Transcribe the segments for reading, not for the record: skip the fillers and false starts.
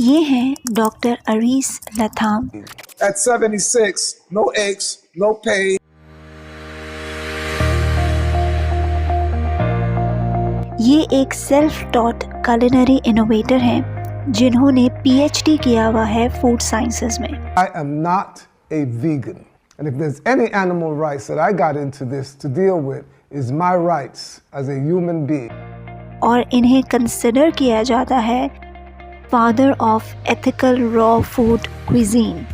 ये हैं doctor Aris लथाम। At 76, no aches, no pain. ये एक सेल्फ टॉट culinary इनोवेटर हैं जिन्होंने PhD किया हुआ है फूड साइंसेज में। I am not a vegan. And if there's any animal rights that I got into this to deal with is my rights as a human being. और इन्हें consider किया जाता है father of ethical raw food cuisine.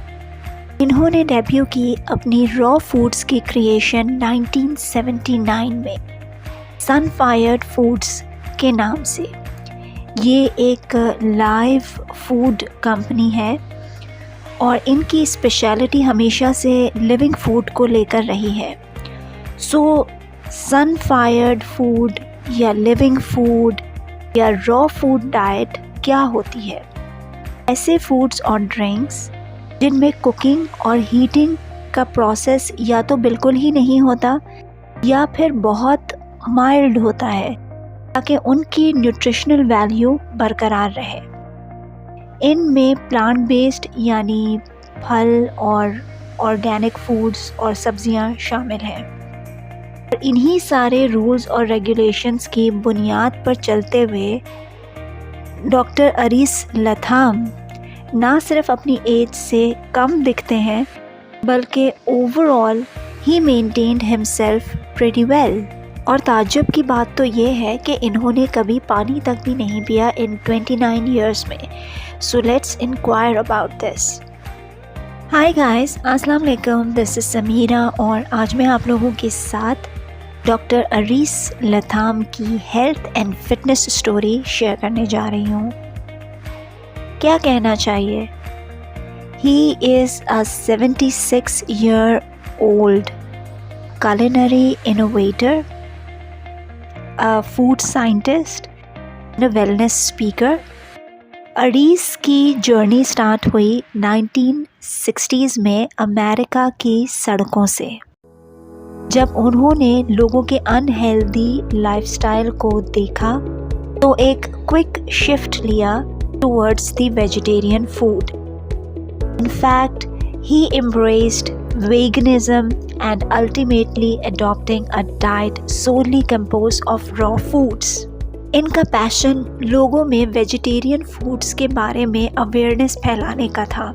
इन्होंने debut की अपनी raw foods की creation 1979 में सनफायर्ड फूड्स के नाम से। ये एक लाइव फूड कंपनी है और इनकी स्पेशलिटी हमेशा से लिविंग फूड को लेकर रही है। सो सनफायर्ड फूड या लिविंग फूड या रॉ फूड डाइट क्या होती है? ऐसे फूड्स और ड्रिंक्स जिनमें कुकिंग और हीटिंग का प्रोसेस या तो बिल्कुल ही नहीं होता या फिर बहुत माइल्ड होता है ताकि उनकी न्यूट्रिशनल वैल्यू बरकरार रहे। इनमें प्लांट बेस्ड यानी फल और ऑर्गेनिक फूड्स और सब्जियां शामिल हैं। और इन्हीं सारे रूल्स और रेगुलेशंस की बुनियाद पर चलते हुए डॉक्टर अरीस लथाम ना सिर्फ अपनी एज से कम दिखते हैं बल्कि ओवरऑल ही मेंटेन्ड हिमसेल्फ प्रीटी वेल। और ताज्जुब की बात तो ये है कि इन्होंने कभी पानी तक भी नहीं पिया इन 29 ईयर्स में। So let's inquire about this. Hi guys, अस्सलाम वालेकुम, दिस इज़ समीरा और आज मैं आप लोगों के साथ डॉक्टर अरीस लथाम की health and fitness story share करने जा रही हूँ। क्या कहना चाहिए? He is a 76-year-old culinary innovator, a food scientist and a wellness speaker. Aris की जर्नी स्टार्ट हुई 1960s में अमेरिका की सड़कों से, जब उन्होंने लोगों के अनहेल्दी लाइफस्टाइल को देखा तो एक क्विक शिफ्ट लिया towards the vegetarian food. In fact, he embraced veganism and ultimately adopting a diet solely composed of raw foods. इनका पैशन लोगों में वेजिटेरियन फूड्स के बारे में अवेयरनेस फैलाने का था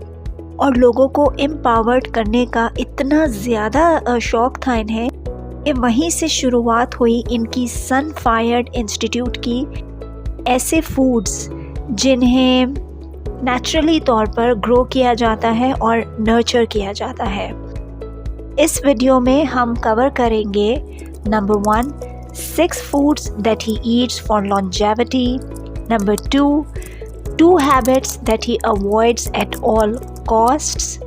और लोगों को एम्पावर्ड करने का इतना ज़्यादा शौक़ था इन्हें कि वहीं से शुरुआत हुई इनकी सनफायर्ड इंस्टीट्यूट की। ऐसे फूड्स जिन्हें नेचुरली तौर पर ग्रो किया जाता है और नर्चर किया जाता है। इस वीडियो में हम कवर करेंगे number 1, 6 foods that he eats for longevity, number 2 habits that he avoids at all costs,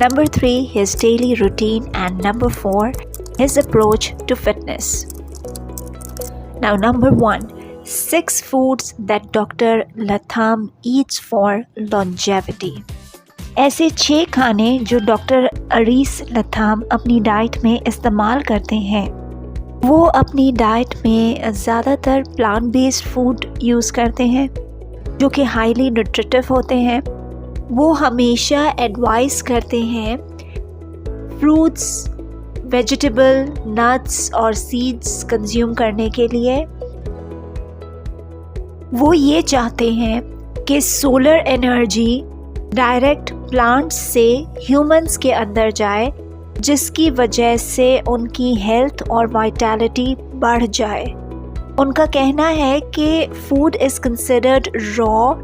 number 3 his daily routine, and number 4 his approach to fitness. Now number 1, 6 foods that Dr. Latham eats for longevity. ऐसे 6 खाने जो doctor Aris लथाम अपनी diet में इस्तेमाल करते हैं। वो अपनी डाइट में ज़्यादातर प्लांट बेस्ड फूड यूज़ करते हैं जो कि हाईली न्यूट्रिटिव होते हैं। वो हमेशा एडवाइस करते हैं फ्रूट्स, वेजिटेबल, नट्स और सीड्स कंज्यूम करने के लिए। वो ये चाहते हैं कि सोलर एनर्जी डायरेक्ट प्लांट्स से ह्यूमंस के अंदर जाए, जिसकी वजह से उनकी हेल्थ और वाइटैलिटी बढ़ जाए। उनका कहना है कि food is considered raw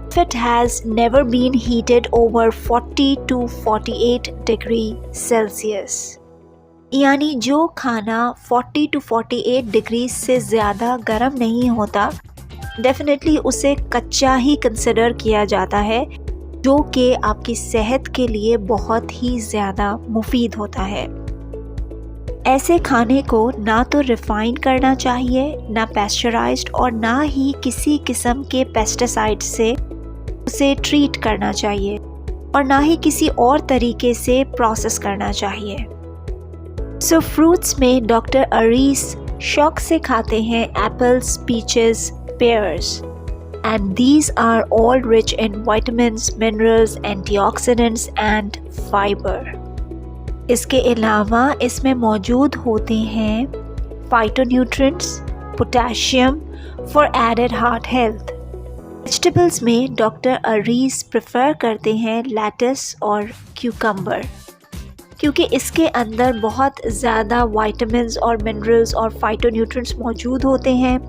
if it has never been heated over 40 to 48 degree Celsius। यानी जो खाना 40 to 48 डिग्री से ज़्यादा गर्म नहीं होता, डेफिनेटली उसे कच्चा ही कंसिडर किया जाता है, जो कि आपकी सेहत के लिए बहुत ही ज़्यादा मुफीद होता है। ऐसे खाने को ना तो रिफाइन करना चाहिए, ना पैस्चराइज्ड और ना ही किसी किस्म के पेस्टिसाइड से उसे ट्रीट करना चाहिए और ना ही किसी और तरीके से प्रोसेस करना चाहिए। सो फ्रूट्स में डॉक्टर अरीस शौक से खाते हैं apples, peaches, pairs. and these are all rich in vitamins, minerals, antioxidants and fiber. इसके अलावा इसमें मौजूद होते हैं phytonutrients, potassium for added heart health. Vegetables में डॉक्टर अरीस प्रेफर करते हैं लेटस और क्यूकम्बर, क्योंकि इसके अंदर बहुत ज़्यादा विटामिन्स और मिनरल्स और फाइटोन्यूट्रिएंट्स मौजूद होते हैं।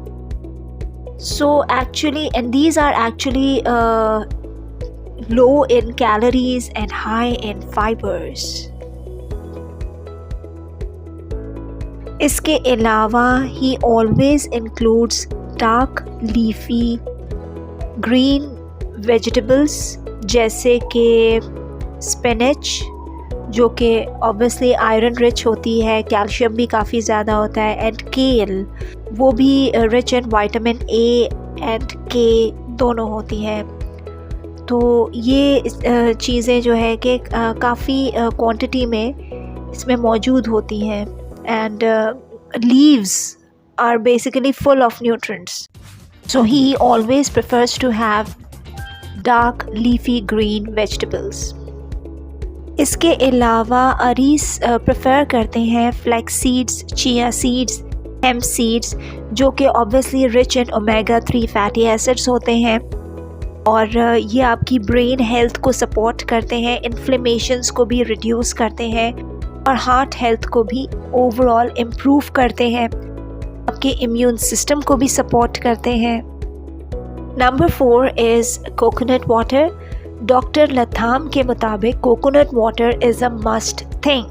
So actually, and these are actually low in calories and high in fibers. इसके अलावा he always includes dark leafy green vegetables जैसे कि spinach, जो कि ऑब्वियसली आयरन रिच होती है, कैल्शियम भी काफ़ी ज़्यादा होता है, एंड केल, वो भी rich in vitamin A and के दोनों होती है। तो ये चीज़ें जो है कि काफ़ी क्वांटिटी में इसमें मौजूद होती हैं, and leaves are basically full of nutrients, so he always prefers to have dark leafy green vegetables. इसके अलावा अरीस प्रेफर करते हैं flax seeds, chia seeds, hemp seeds, जो कि obviously rich in omega 3 fatty acids होते हैं, और ये आपकी ब्रेन हेल्थ को सपोर्ट करते हैं, इन्फ्लेमेशंस को भी रिड्यूस करते हैं, और हार्ट हेल्थ को भी ओवरऑल इम्प्रूव करते हैं, आपके इम्यून सिस्टम को भी सपोर्ट करते हैं। Number 4 is coconut water. Doctor Latham के मुताबिक coconut water is a must thing.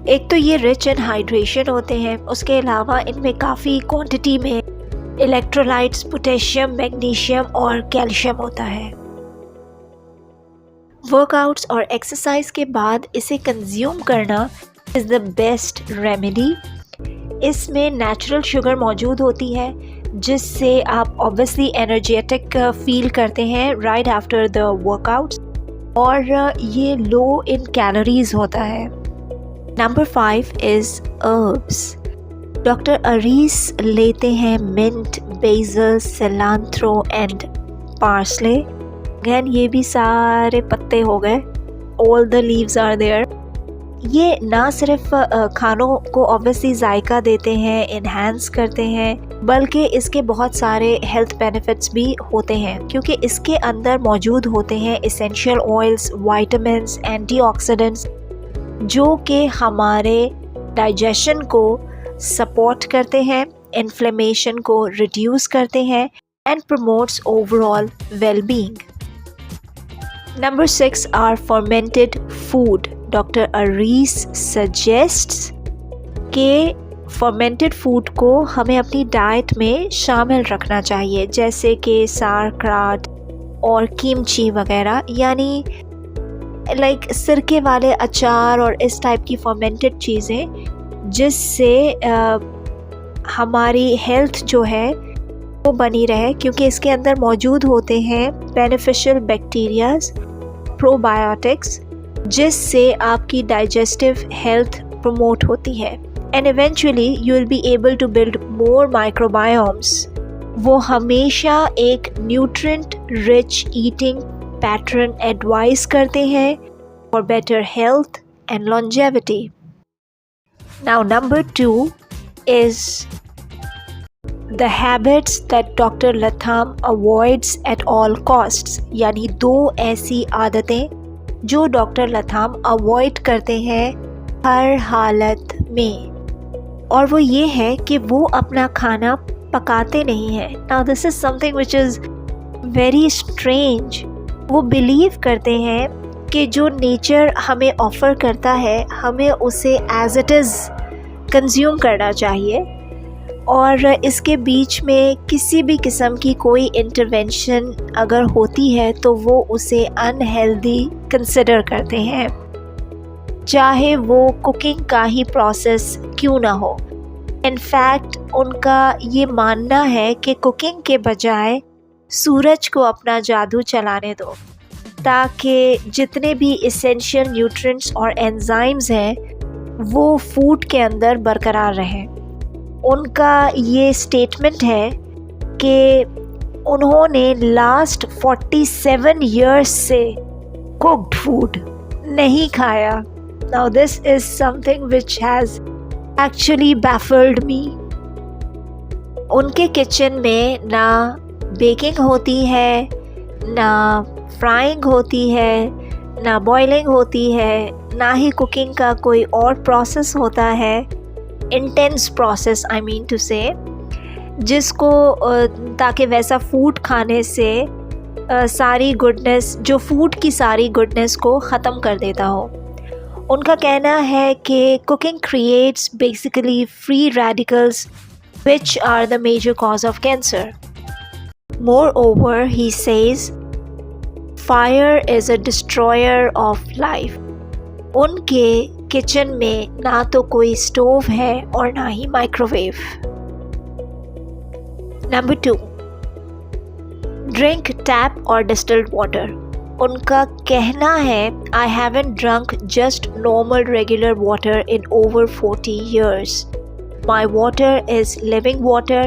एक तो ये रिच इन हाइड्रेशन होते हैं, उसके अलावा इनमें काफ़ी क्वांटिटी में इलेक्ट्रोलाइट्स, पोटेशियम, मैग्नीशियम और कैल्शियम होता है। वर्कआउट्स और एक्सरसाइज के बाद इसे कंज्यूम करना इज़ द बेस्ट रेमेडी। इसमें नेचुरल शुगर मौजूद होती है, जिससे आप ऑब्वियसली एनर्जेटिक फील करते हैं राइट आफ्टर द वर्कआउट, और ये लो इन कैलोरीज होता है। Number 5 is herbs. Doctor Aris लेते हैं mint, basil, cilantro and parsley. Again ये भी सारे पत्ते हो गए, all the leaves are there. ये ना सिर्फ खानों को ऑब्वियसली जायका देते हैं, इन्हांस करते हैं, बल्कि इसके बहुत सारे हेल्थ बेनिफिट्स भी होते हैं, क्योंकि इसके अंदर मौजूद होते हैं एसेंशियल ऑयल्स, विटामिन्स, एंटीऑक्सीडेंट्स, जो कि हमारे डाइजेशन को सपोर्ट करते हैं, इन्फ्लेमेशन को रिड्यूस करते हैं, and promotes overall wellbeing. Number 6 are fermented food. Doctor Aris suggests कि फर्मेंटेड फूड को हमें अपनी डाइट में शामिल रखना चाहिए, जैसे कि सारक्राट और कीमची वगैरह, यानी लाइक सिरके वाले अचार और इस टाइप की फर्मेंटेड चीज़ें, जिससे हमारी हेल्थ जो है वो बनी रहे, क्योंकि इसके अंदर मौजूद होते हैं बेनिफिशियल बैक्टीरियाज, प्रोबायोटिक्स, जिससे आपकी डाइजेस्टिव हेल्थ प्रमोट होती है, and eventually you will be able to build more microbiomes. वो हमेशा एक nutrient rich eating pattern advice करते हैं for better health and longevity. Now number 2 is the habits that doctor Latham avoids at all costs, यानी 2 ऐसी आदतें जो doctor लथाम avoid करते हैं हर हालत में, और वो ये है कि वो अपना खाना पकाते नहीं हैं। Now this is something which is very strange. वो बिलीव करते हैं कि जो नेचर हमें ऑफ़र करता है, हमें उसे एज इट इज़ कंज्यूम करना चाहिए, और इसके बीच में किसी भी किस्म की कोई इंटरवेंशन अगर होती है तो वो उसे अनहेल्दी कंसिडर करते हैं, चाहे वो कुकिंग का ही प्रोसेस क्यों ना हो। इनफैक्ट उनका ये मानना है कि कुकिंग के बजाय सूरज को अपना जादू चलाने दो, ताकि जितने भी इसेंशियल न्यूट्रिएंट्स और एंजाइम्स हैं वो फूड के अंदर बरकरार रहें। उनका ये स्टेटमेंट है कि उन्होंने लास्ट 47 years से कुक्ड फूड नहीं खाया. Now this is something which has actually baffled me. उनके किचन में ना बेकिंग होती है, ना फ्राइंग होती है, ना बॉइलिंग होती है, ना ही कुकिंग का कोई और प्रोसेस होता है. Intense process I mean to say, जिसको ताकि वैसा फूड खाने से सारी गुडनेस, जो फूड की सारी गुडनेस को ख़त्म कर देता हो. उनका कहना है कि cooking creates basically free radicals which are the major cause of cancer. Moreover, he says, fire is a destroyer of life. उनके किचन में ना तो कोई स्टोव है और ना ही microwave. Number 2, drink tap or distilled water. उनका कहना है, I haven't drunk just normal regular water in over 40 years. My water is living water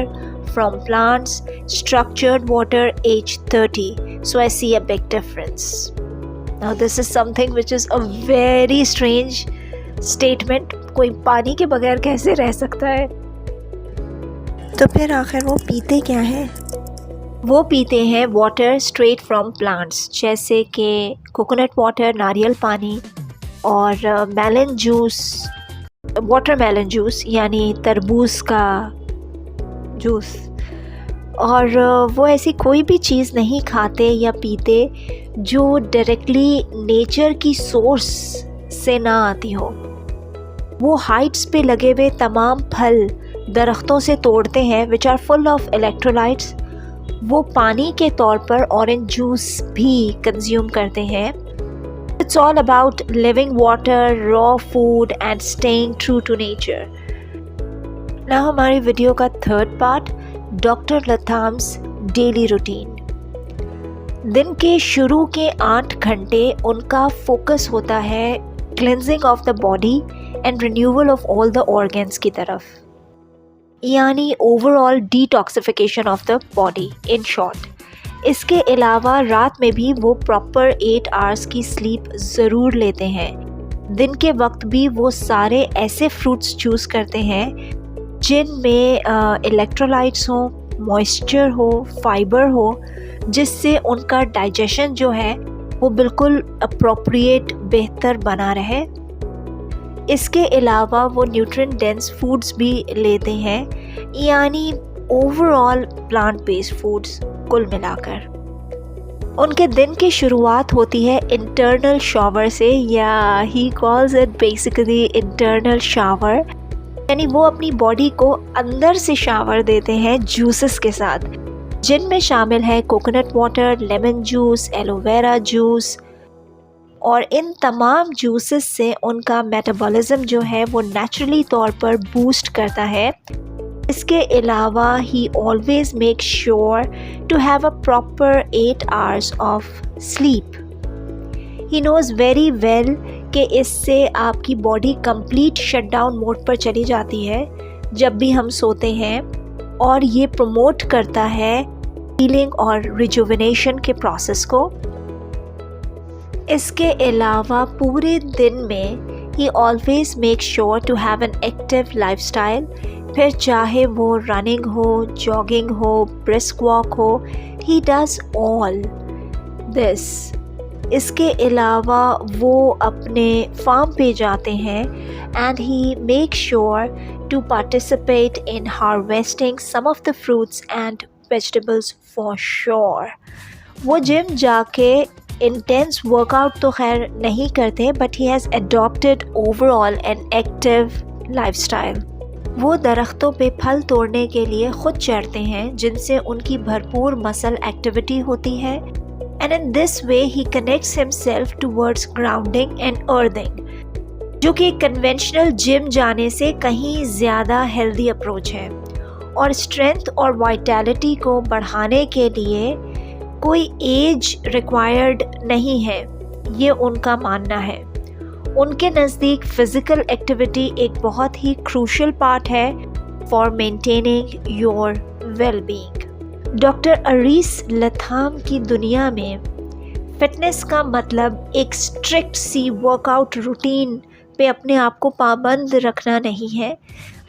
from plants, structured water age 30. So I see a big difference. Now this is something which is a very strange statement. कोई पानी के बगैर कैसे रह सकता है? तो फिर आखिर वो पीते क्या हैं? वो पीते हैं वाटर स्ट्रेट फ्रॉम प्लांट्स, जैसे कि कोकोनट वाटर, नारियल पानी, और मेलन जूस, वाटरमेलन जूस यानी तरबूज का जूस. और वो ऐसी कोई भी चीज़ नहीं खाते या पीते जो डायरेक्टली नेचर की सोर्स से ना आती हो. वो हाइट्स पे लगे हुए तमाम फल दरख्तों से तोड़ते हैं which are full of electrolytes. वो पानी के तौर पर ऑरेंज जूस भी कंज्यूम करते हैं. It's all about living water, raw food and staying true to nature. Now हमारी वीडियो का third part, doctor Latham's daily routine. दिन के शुरू के 8 घंटे उनका फोकस होता है cleansing of the body and renewal of all the organs की तरफ, यानी overall detoxification of the body in short. इसके अलावा रात में भी वो प्रॉपर 8 hours की स्लीप ज़रूर लेते हैं. दिन के वक्त भी वो सारे ऐसे फ्रूट्स चूज़ करते हैं जिनमें इलेक्ट्रोलाइट्स हो, मॉइस्चर हो, फाइबर हो, जिससे उनका डाइजेशन जो है वो बिल्कुल अप्रोप्रिएट बेहतर बना रहे. इसके अलावा वो न्यूट्रिएंट डेंस फूड्स भी लेते हैं, यानी ओवरऑल प्लांट बेस्ड फूड्स कुल मिलाकर. उनके दिन की शुरुआत होती है इंटरनल शावर से, या he calls it basically internal shower, यानी वो अपनी बॉडी को अंदर से शावर देते हैं जूसेस के साथ, जिनमें शामिल है coconut water, lemon juice, aloe vera juice. और इन तमाम जूसेस से उनका मेटाबॉलिज्म जो है वो नेचुरली तौर पर बूस्ट करता है. इसके अलावा he always make sure to have a proper 8 hours of sleep. He knows very well कि इससे आपकी बॉडी कंप्लीट शटडाउन मोड पर चली जाती है जब भी हम सोते हैं, और ये प्रमोट करता है हीलिंग और रिजुविनेशन के प्रोसेस को. इसके अलावा पूरे दिन में he always make sure to have an active lifestyle, फिर चाहे वो रनिंग हो, जॉगिंग हो, ब्रिस्क वॉक हो, ही डज ऑल दिस. इसके अलावा वो अपने फार्म पे जाते हैं and he make sure to participate in harvesting some of the fruits and vegetables for sure. वो जिम जाके इंटेंस वर्कआउट तो खैर नहीं करते, but he has adopted overall an active lifestyle. वो दरख्तों पे फल तोड़ने के लिए खुद चढ़ते हैं, जिनसे उनकी भरपूर मसल एक्टिविटी होती है. And in this way he connects himself towards grounding and earthing, जो कि कन्वेंशनल जिम जाने से कहीं ज़्यादा हेल्दी अप्रोच है. और स्ट्रेंथ और वाइटैलिटी को बढ़ाने के लिए कोई एज रिक्वायर्ड नहीं है, ये उनका मानना है. उनके नज़दीक फ़िज़िकल एक्टिविटी एक बहुत ही क्रूशल पार्ट है for maintaining your well being. Doctor Aris Latham की दुनिया में फिटनेस का मतलब एक स्ट्रिक्ट सी वर्कआउट रूटीन पे अपने आप को पाबंद रखना नहीं है,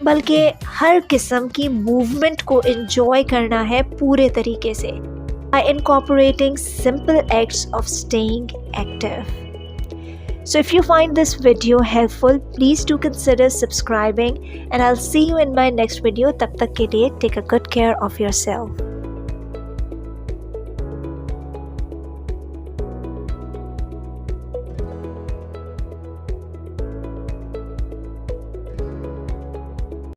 बल्कि हर किस्म की मूवमेंट को एंजॉय करना है पूरे तरीके से, by incorporating simple acts of staying active. So if you find this video helpful, please do consider subscribing, and I'll see you in my next video. तब तक के लिए take a good care of yourself.